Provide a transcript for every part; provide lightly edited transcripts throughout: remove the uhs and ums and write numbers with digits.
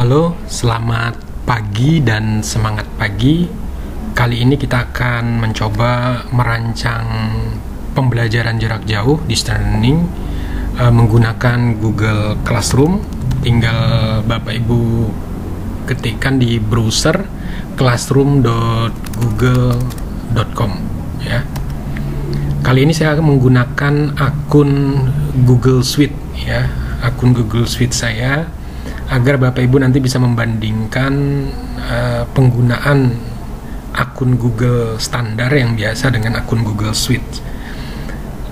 Halo, selamat pagi dan semangat pagi. Kali ini kita akan mencoba merancang pembelajaran jarak jauh distance learning menggunakan Google Classroom. Tinggal Bapak Ibu ketikkan di browser classroom.google.com ya. Kali ini saya akan menggunakan akun Google Suite ya, akun Google Suite saya, agar Bapak Ibu nanti bisa membandingkan penggunaan akun Google standar yang biasa dengan akun Google Suite.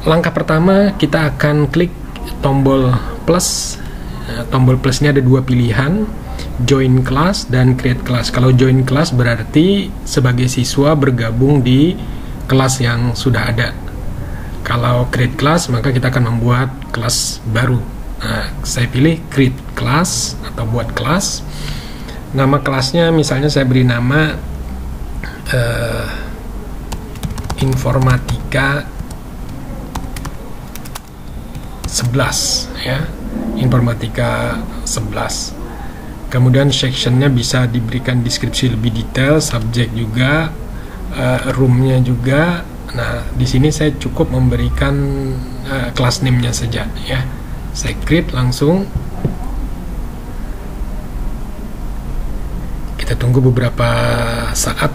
Langkah pertama, kita akan klik tombol plus. Tombol plus ini ada dua pilihan, join class dan create class. Kalau join class berarti sebagai siswa bergabung di kelas yang sudah ada. Kalau create class, maka kita akan membuat kelas baru. Nah, saya pilih create class atau buat kelas. Nama kelasnya misalnya saya beri nama Informatika 11 ya, Informatika 11. Kemudian sectionnya bisa diberikan deskripsi lebih detail, subjek juga, roomnya juga. Nah, di sini saya cukup memberikan class name-nya saja ya. Saya create langsung. Kita tunggu beberapa saat.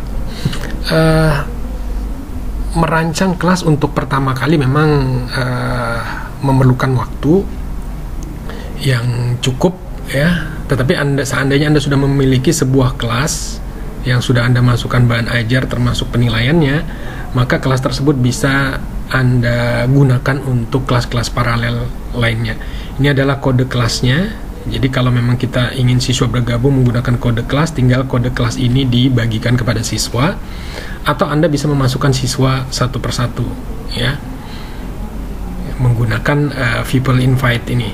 Merancang kelas untuk pertama kali memang memerlukan waktu yang cukup ya. Tetapi seandainya Anda sudah memiliki sebuah kelas yang sudah Anda masukkan bahan ajar termasuk penilaiannya, maka kelas tersebut bisa Anda gunakan untuk kelas-kelas paralel lainnya. Ini adalah kode kelasnya. Jadi kalau memang kita ingin siswa bergabung menggunakan kode kelas, tinggal kode kelas ini dibagikan kepada siswa, atau Anda bisa memasukkan siswa satu persatu ya, menggunakan people invite ini.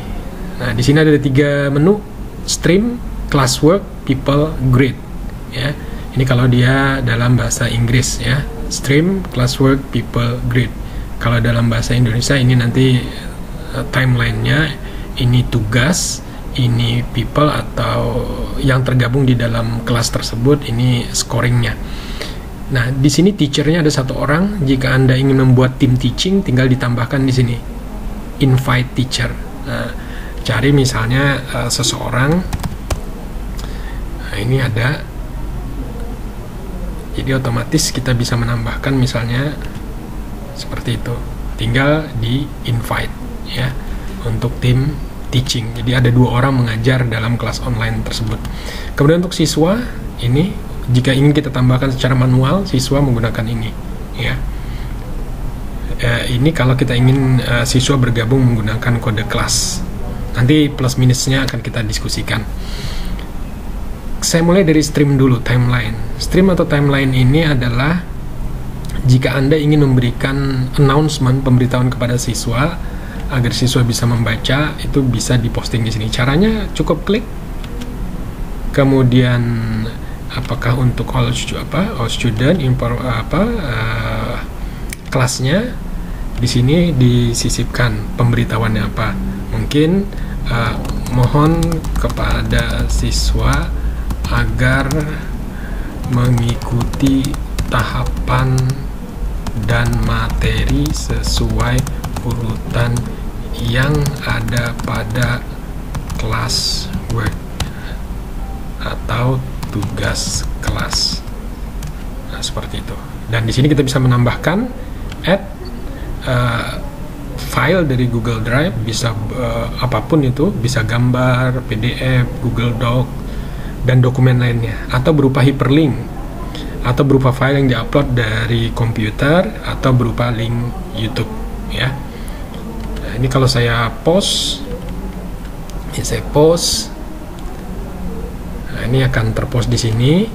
Nah, di sini ada tiga menu: stream, classwork, people, grade ya. Ini kalau dia dalam bahasa Inggris ya, stream, classwork, people, grade. Kalau dalam bahasa Indonesia ini nanti timelinenya, ini tugas, ini people atau yang tergabung di dalam kelas tersebut, ini scoringnya. Nah, di sini teachernya ada satu orang. Jika Anda ingin membuat tim teaching, tinggal ditambahkan di sini invite teacher. Nah, cari misalnya seseorang. Nah, ini ada. Jadi otomatis kita bisa menambahkan misalnya seperti itu. Tinggal di invite ya untuk tim teaching. Jadi ada dua orang mengajar dalam kelas online tersebut. Kemudian untuk siswa ini, jika ingin kita tambahkan secara manual, siswa menggunakan ini ya. Ini kalau kita ingin siswa bergabung menggunakan kode kelas. Nanti plus minusnya akan kita diskusikan. Saya mulai dari stream dulu, timeline. Stream atau timeline ini adalah jika Anda ingin memberikan announcement, pemberitahuan kepada siswa agar siswa bisa membaca, itu bisa diposting di sini. Caranya cukup klik. Kemudian apakah untuk all student, kelasnya di sini disisipkan pemberitahuannya apa. Mungkin mohon kepada siswa agar mengikuti tahapan dan materi sesuai urutan yang ada pada kelas work atau tugas kelas. Nah, seperti itu. Dan di sini kita bisa menambahkan add file dari Google Drive, bisa apapun itu, bisa gambar, PDF, Google Doc, dan dokumen lainnya, atau berupa hyperlink, atau berupa file yang diupload dari komputer, atau berupa link YouTube ya. Nah, ini kalau saya post, ini saya post. Nah, ini akan terpost di sini.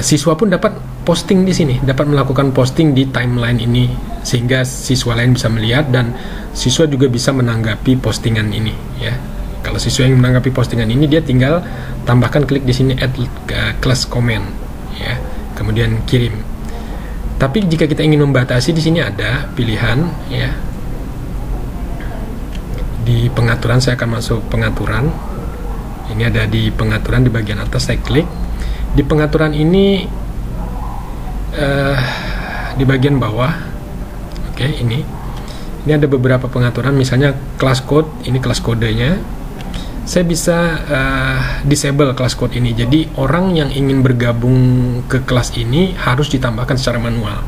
Siswa pun dapat posting di sini, dapat melakukan posting di timeline ini, sehingga siswa lain bisa melihat dan siswa juga bisa menanggapi postingan ini ya. Kalau siswa yang menanggapi postingan ini, dia tinggal tambahkan klik di sini add class comment ya, kemudian kirim. Tapi jika kita ingin membatasi, di sini ada pilihan ya. Di pengaturan, saya akan masuk pengaturan Ini ada di pengaturan di bagian atas, saya klik. Di pengaturan ini di bagian bawah, oke, ini ada beberapa pengaturan, misalnya class code, ini kelas kodenya. Saya bisa disable kelas code ini, jadi orang yang ingin bergabung ke kelas ini harus ditambahkan secara manual.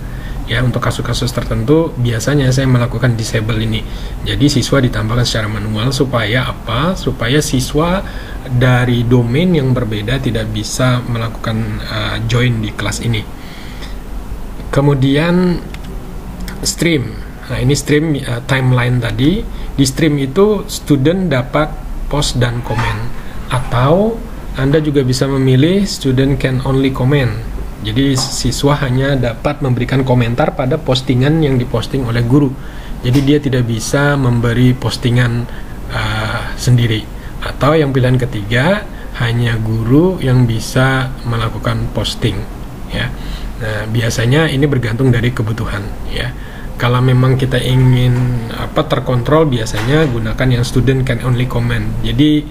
Ya, untuk kasus-kasus tertentu biasanya saya melakukan disable ini. Jadi siswa ditambahkan secara manual supaya apa? Supaya siswa dari domain yang berbeda tidak bisa melakukan join di kelas ini. Kemudian stream. Nah, ini stream timeline tadi. Di stream itu student dapat post dan komen, atau Anda juga bisa memilih student can only comment. Jadi siswa hanya dapat memberikan komentar pada postingan yang diposting oleh guru. Jadi dia tidak bisa memberi postingan sendiri. Atau yang pilihan ketiga, hanya guru yang bisa melakukan posting. Ya. Nah, biasanya ini bergantung dari kebutuhan. Ya. Kalau memang kita ingin terkontrol, biasanya gunakan yang student can only comment. Jadi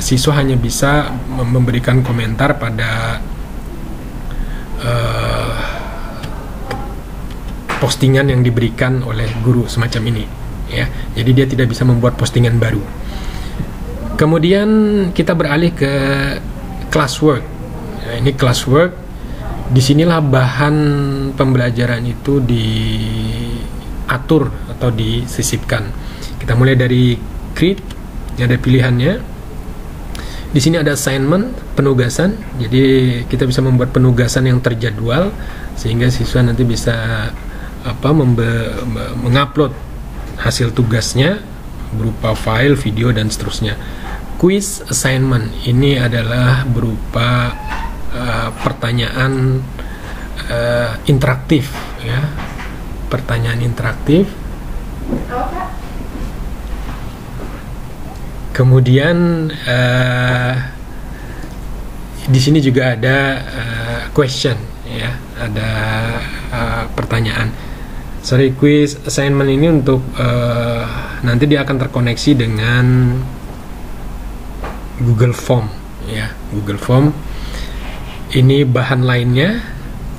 siswa hanya bisa memberikan komentar pada postingan yang diberikan oleh guru, semacam ini. Ya, jadi dia tidak bisa membuat postingan baru. Kemudian kita beralih ke classwork. Nah, ini classwork. Disinilah bahan pembelajaran itu diatur atau disisipkan. Kita mulai dari create, ini ada pilihannya. Di sini ada assignment, penugasan. Jadi kita bisa membuat penugasan yang terjadwal sehingga siswa nanti bisa mengupload hasil tugasnya berupa file, video, dan seterusnya. Quiz assignment ini adalah berupa pertanyaan interaktif, ya, pertanyaan interaktif. Kemudian di sini juga ada question, ya, ada pertanyaan. Quiz assignment ini untuk nanti dia akan terkoneksi dengan Google Form, ya, Google Form. Ini bahan lainnya,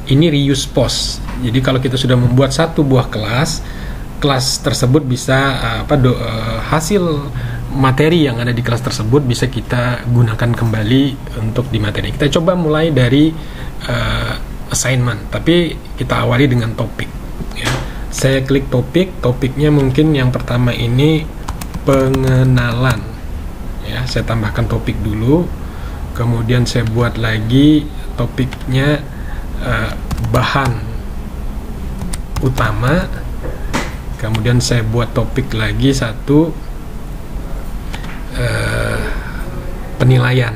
ini reuse post. Jadi kalau kita sudah membuat satu buah kelas tersebut bisa hasil materi yang ada di kelas tersebut bisa kita gunakan kembali untuk di materi. Kita coba mulai dari assignment, tapi kita awali dengan topik. Ya. Saya klik topiknya mungkin yang pertama ini pengenalan. Ya, saya tambahkan topik dulu. Kemudian saya buat lagi topiknya bahan utama. Kemudian saya buat topik lagi satu, penilaian.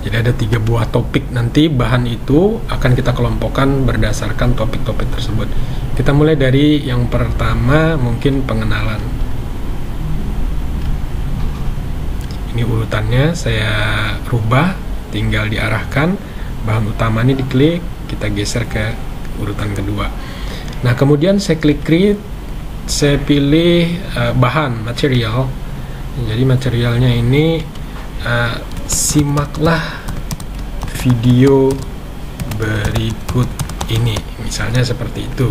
Jadi ada 3 buah topik, nanti bahan itu akan kita kelompokkan berdasarkan topik-topik tersebut. Kita mulai dari yang pertama, mungkin pengenalan. Ini urutannya saya rubah, tinggal diarahkan. Bahan utama ini diklik, kita geser ke urutan kedua. Nah, kemudian saya klik create, saya pilih bahan, material. Jadi materialnya ini simaklah video berikut ini, misalnya seperti itu.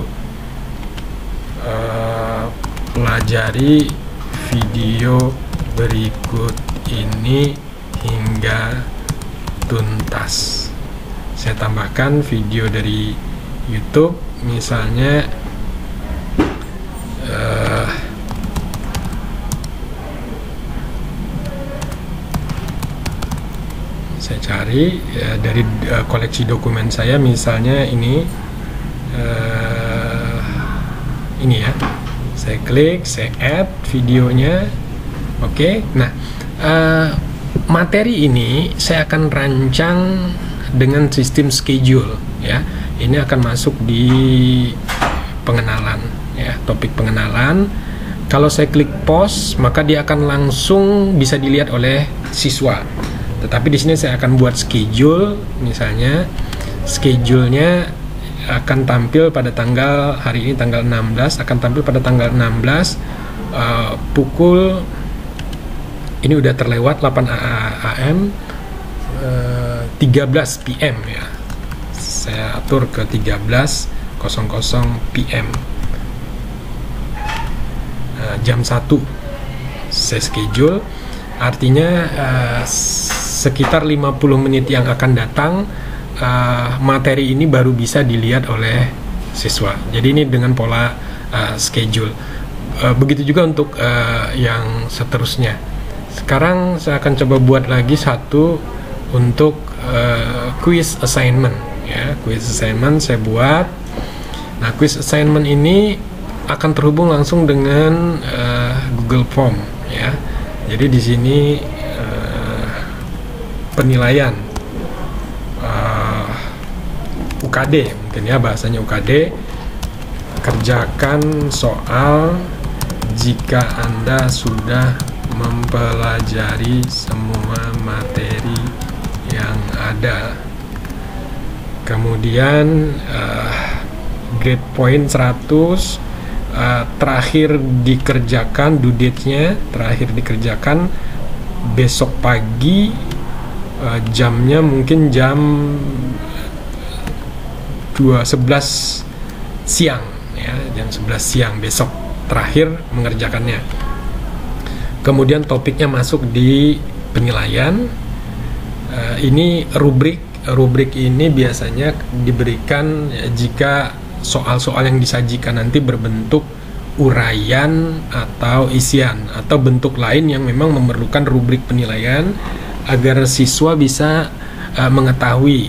Pelajari video berikut ini hingga tuntas. Saya tambahkan video dari YouTube, misalnya saya cari dari koleksi dokumen saya, misalnya ini ya. Saya klik, saya add videonya. Oke. Nah, materi ini saya akan rancang dengan sistem schedule, ya. Ini akan masuk di pengenalan, ya, topik pengenalan. Kalau saya klik pause, maka dia akan langsung bisa dilihat oleh siswa. Tetapi di sini saya akan buat schedule, misalnya schedule-nya akan tampil pada tanggal, hari ini tanggal 16, akan tampil pada tanggal 16 pukul Ini udah terlewat 8 AM, 13 PM ya. Saya atur ke 13.00 PM. Jam 1 saya schedule, artinya sekitar 50 menit yang akan datang materi ini baru bisa dilihat oleh siswa. Jadi ini dengan pola schedule. Begitu juga untuk yang seterusnya. Sekarang saya akan coba buat lagi satu untuk quiz assignment ya. Quiz assignment saya buat. Nah, quiz assignment ini akan terhubung langsung dengan Google Form ya. Jadi di sini penilaian UKD mungkin ya, bahasanya UKD. Kerjakan soal jika Anda sudah mempelajari semua materi yang ada. Kemudian grade point 100, terakhir dikerjakan, due date-nya terakhir dikerjakan besok pagi, jamnya mungkin jam 11 siang ya, jam 11 siang besok terakhir mengerjakannya. Kemudian topiknya masuk di penilaian. Ini rubrik ini biasanya diberikan jika soal-soal yang disajikan nanti berbentuk uraian atau isian atau bentuk lain yang memang memerlukan rubrik penilaian agar siswa bisa mengetahui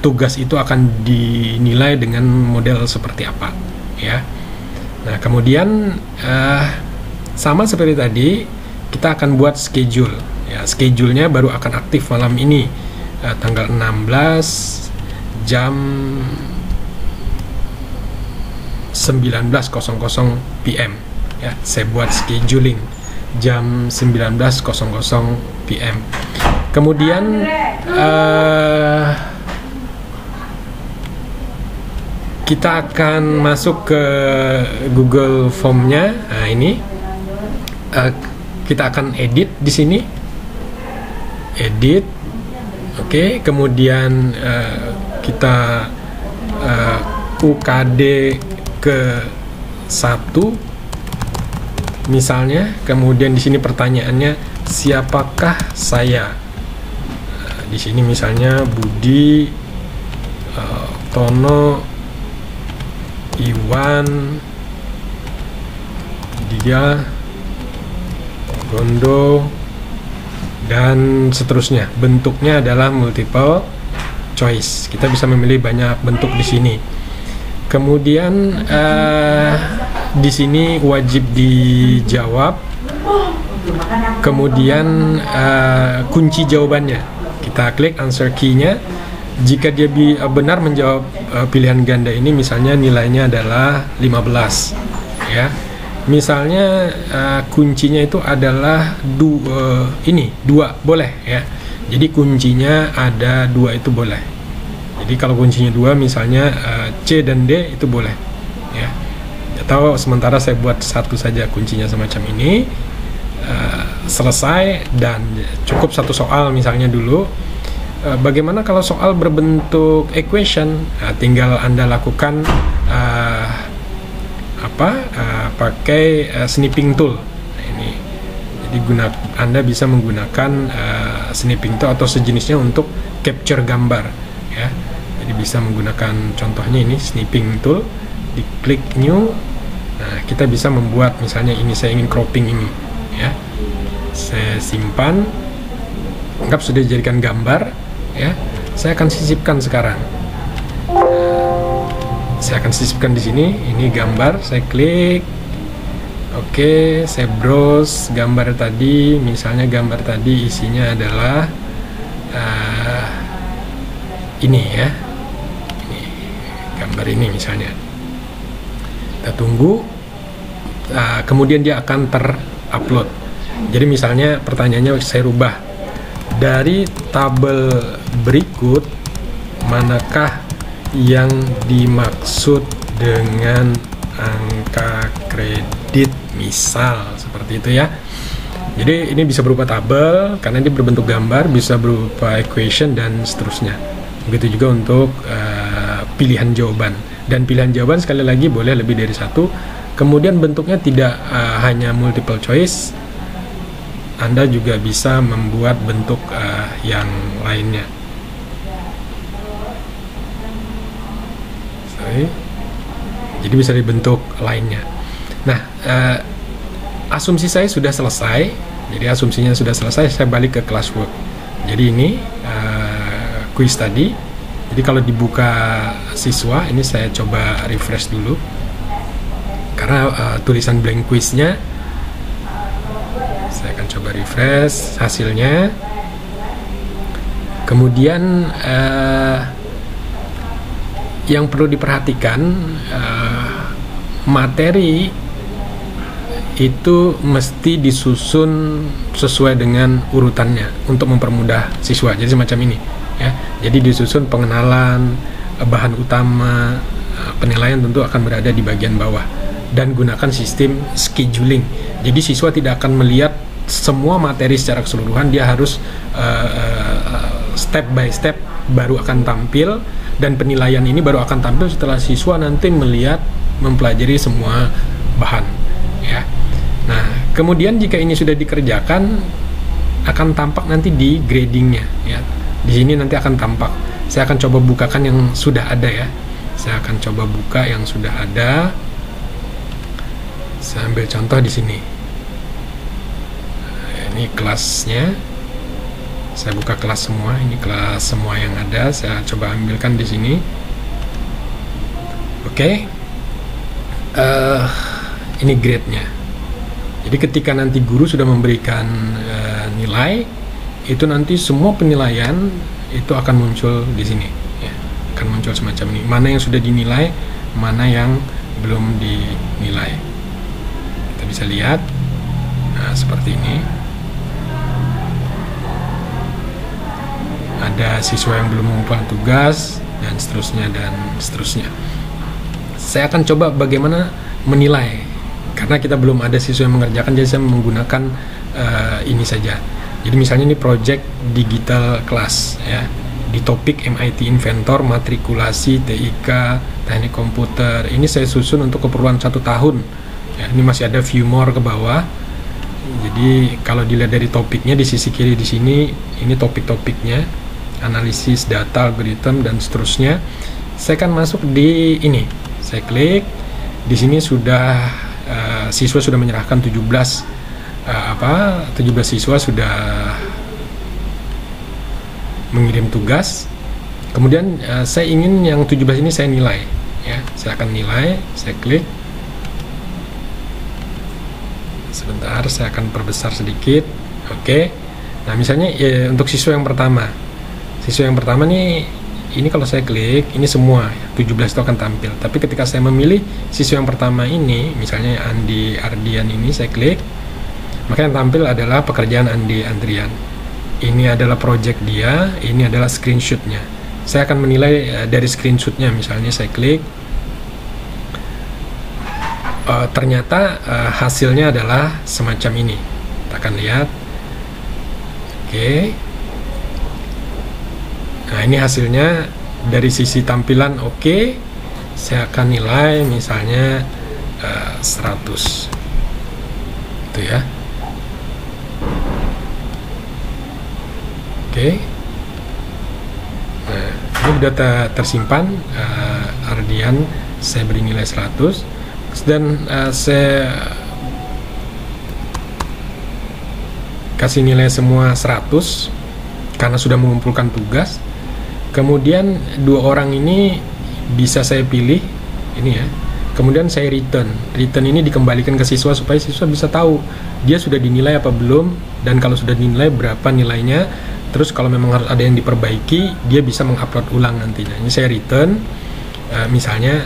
tugas itu akan dinilai dengan model seperti apa ya. Nah, kemudian sama seperti tadi, kita akan buat schedule ya. Schedule-nya baru akan aktif malam ini, tanggal 16 jam 19.00 PM ya. Saya buat scheduling jam 19.00 PM. Kemudian kita akan masuk ke Google Form-nya. Nah, ini kita akan edit di sini. Edit. Oke, kemudian kita UKD ke 1 misalnya. Kemudian di sini pertanyaannya, siapakah saya? Di sini misalnya Budi, Tono, Iwan, Dia, Gondo, dan seterusnya. Bentuknya adalah multiple choice. Kita bisa memilih banyak bentuk di sini. Kemudian di sini wajib dijawab. Kemudian kunci jawabannya. Kita klik answer key-nya. Jika dia benar menjawab pilihan ganda ini, misalnya nilainya adalah 15 ya. Misalnya kuncinya itu adalah dua boleh ya. Jadi kuncinya ada 2 itu boleh. Jadi kalau kuncinya 2 misalnya C dan D itu boleh ya. Atau sementara saya buat 1 saja kuncinya semacam ini. Selesai dan cukup 1 soal misalnya dulu. Bagaimana kalau soal berbentuk equation? Tinggal Anda lakukan pakai snipping tool. Nah, ini jadi Anda bisa menggunakan snipping tool atau sejenisnya untuk capture gambar ya. Jadi bisa menggunakan contohnya ini snipping tool, diklik new. Nah, kita bisa membuat misalnya ini saya ingin cropping ini ya. Saya simpan, anggap sudah dijadikan gambar ya. Saya akan sisipkan sekarang. Saya akan sisipkan di sini. Ini gambar, saya klik. Oke, saya browse gambar tadi. Misalnya gambar tadi isinya adalah ini ya. Ini gambar ini misalnya. Kita tunggu. Kemudian dia akan terupload. Jadi misalnya pertanyaannya saya rubah. Dari tabel berikut, manakah yang dimaksud dengan angka kredit, misal seperti itu ya. Jadi ini bisa berupa tabel karena ini berbentuk gambar, bisa berupa equation dan seterusnya. Begitu juga untuk pilihan jawaban. Dan pilihan jawaban sekali lagi boleh lebih dari satu. Kemudian bentuknya tidak hanya multiple choice, Anda juga bisa membuat bentuk yang lainnya. Jadi bisa dibentuk lainnya. Nah, asumsi saya sudah selesai. Jadi asumsinya sudah selesai, saya balik ke classwork. Jadi ini quiz tadi. Jadi kalau dibuka siswa, ini saya coba refresh dulu. Karena tulisan blank quiznya, saya akan coba refresh hasilnya. Kemudian yang perlu diperhatikan, materi itu mesti disusun sesuai dengan urutannya untuk mempermudah siswa. Jadi semacam ini ya. Jadi disusun pengenalan, bahan utama, penilaian tentu akan berada di bagian bawah, dan gunakan sistem scheduling. Jadi siswa tidak akan melihat semua materi secara keseluruhan, dia harus step by step baru akan tampil, dan penilaian ini baru akan tampil setelah siswa nanti mempelajari semua bahan ya. Nah, kemudian jika ini sudah dikerjakan, akan tampak nanti di gradingnya ya. Di sini nanti akan tampak. Saya akan coba bukakan yang sudah ada ya. Saya akan coba buka yang sudah ada. Saya ambil contoh di sini. Nah, ini kelasnya. Saya buka kelas semua. Ini kelas semua yang ada. Saya coba ambilkan di sini. Oke. Ini grade-nya. Jadi ketika nanti guru sudah memberikan nilai, itu nanti semua penilaian itu akan muncul di sini ya. Akan muncul semacam ini. Mana yang sudah dinilai, mana yang belum dinilai. Kita bisa lihat. Nah, seperti ini. Ada siswa yang belum mengumpulkan tugas dan seterusnya dan seterusnya. Saya akan coba bagaimana menilai. Karena kita belum ada siswa yang mengerjakan, jadi saya menggunakan ini saja. Jadi misalnya ini project digital class ya, di topik MIT Inventor, matrikulasi TIK, teknik komputer. Ini saya susun untuk keperluan 1 tahun ya. Ini masih ada view more ke bawah. Jadi kalau dilihat dari topiknya di sisi kiri di sini, ini topik-topiknya, analisis data, algoritma dan seterusnya. Saya akan masuk di ini. Saya klik. Di sini sudah siswa sudah menyerahkan 17 siswa sudah mengirim tugas. Kemudian saya ingin yang 17 ini saya nilai ya. Saya akan nilai, saya klik. Sebentar, saya akan perbesar sedikit. Oke. Nah, misalnya untuk siswa yang pertama. Siswa yang pertama nih, ini kalau saya klik, ini semua 17 itu akan tampil. Tapi ketika saya memilih siswa yang pertama ini, misalnya Andi Ardian ini, saya klik, maka yang tampil adalah pekerjaan Andi Andrian. Ini adalah project dia, ini adalah screenshotnya. Saya akan menilai dari screenshotnya. Misalnya saya klik, ternyata hasilnya adalah semacam ini. Kita akan lihat. Oke. Nah, ini hasilnya dari sisi tampilan oke. Saya akan nilai misalnya 100. Itu ya. Oke. Nah, ini sudah tersimpan. Ardian saya beri nilai 100 dan saya kasih nilai semua 100 karena sudah mengumpulkan tugas. Kemudian 2 orang ini bisa saya pilih ini ya. Kemudian saya return ini dikembalikan ke siswa supaya siswa bisa tahu dia sudah dinilai apa belum, dan kalau sudah dinilai berapa nilainya. Terus kalau memang harus ada yang diperbaiki, dia bisa mengupload ulang nantinya. Ini saya return misalnya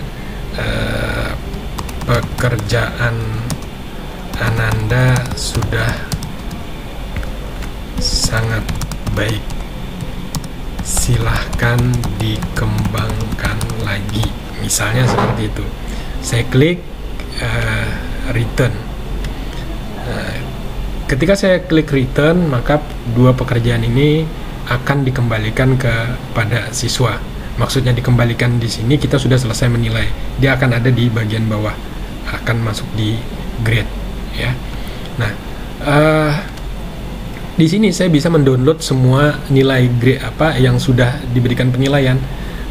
pekerjaan Ananda sudah sangat baik, silahkan dikembangkan lagi, misalnya seperti itu. Saya klik return. ketika saya klik return, maka dua pekerjaan ini akan dikembalikan kepada siswa. Maksudnya dikembalikan di sini kita sudah selesai menilai. Dia akan ada di bagian bawah, akan masuk di grade, ya. Nah, di sini saya bisa mendownload semua nilai grade apa yang sudah diberikan penilaian.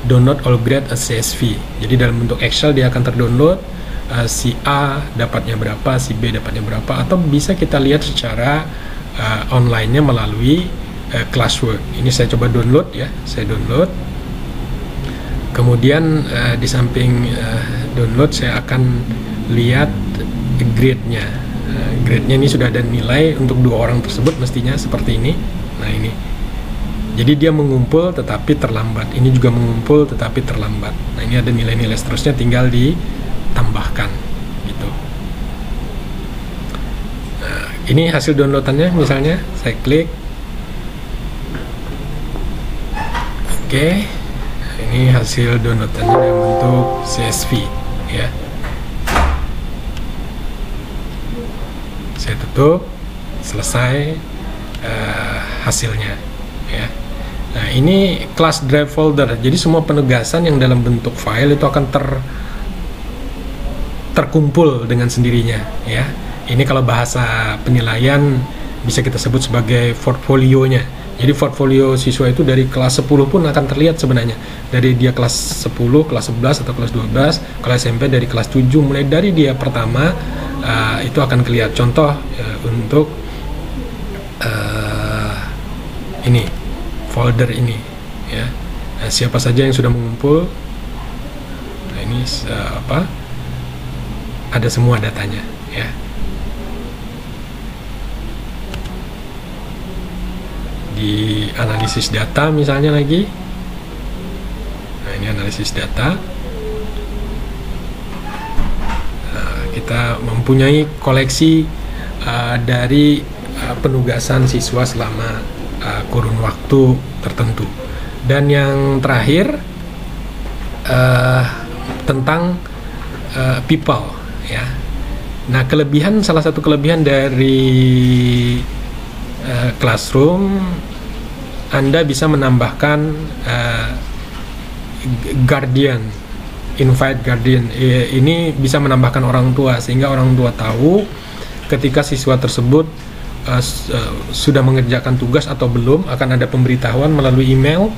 Download all grade as CSV. Jadi dalam bentuk Excel dia akan terdownload. Si A dapatnya berapa, si B dapatnya berapa, atau bisa kita lihat secara online-nya melalui Classwork. Ini saya coba download ya, saya download. Kemudian di samping download saya akan lihat grade-nya. Grade-nya ini sudah ada nilai untuk dua orang tersebut, mestinya seperti ini. Nah ini, jadi dia mengumpul tetapi terlambat. Ini juga mengumpul tetapi terlambat. Nah ini ada nilai-nilai seterusnya, tinggal ditambahkan gitu. Nah, ini hasil downloadannya, misalnya saya klik. Oke, ini hasil downloadannya dalam bentuk CSV ya. Saya tutup, selesai hasilnya ya. Nah ini class drive folder, jadi semua penugasan yang dalam bentuk file itu akan terkumpul dengan sendirinya ya. Ini kalau bahasa penilaian bisa kita sebut sebagai portfolionya. Jadi portfolio siswa itu dari kelas 10 pun akan terlihat sebenarnya. Dari dia kelas 10, kelas 11 atau kelas 12, kalau SMP dari kelas 7, mulai dari dia pertama itu akan kelihatan. Contoh untuk ini folder ini ya. Nah, siapa saja yang sudah mengumpul. Nah, ini ada semua datanya ya. Di analisis data misalnya lagi. Nah, ini analisis data. Kita mempunyai koleksi dari penugasan siswa selama kurun waktu tertentu. Dan yang terakhir tentang people ya. Nah, salah satu kelebihan dari Classroom, Anda bisa menambahkan guardian, invite guardian. Ini bisa menambahkan orang tua, sehingga orang tua tahu ketika siswa tersebut sudah mengerjakan tugas atau belum. Akan ada pemberitahuan melalui email,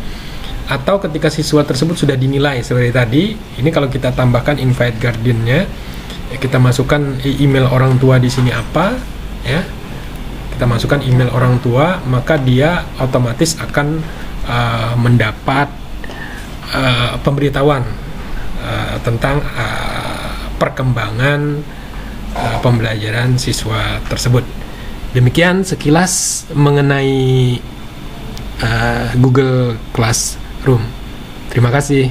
atau ketika siswa tersebut sudah dinilai seperti tadi. Ini kalau kita tambahkan invite guardian-nya, kita masukkan email orang tua di sini apa ya. Kita masukkan email orang tua, maka dia otomatis akan mendapat pemberitahuan tentang perkembangan pembelajaran siswa tersebut. Demikian sekilas mengenai Google Classroom. Terima kasih.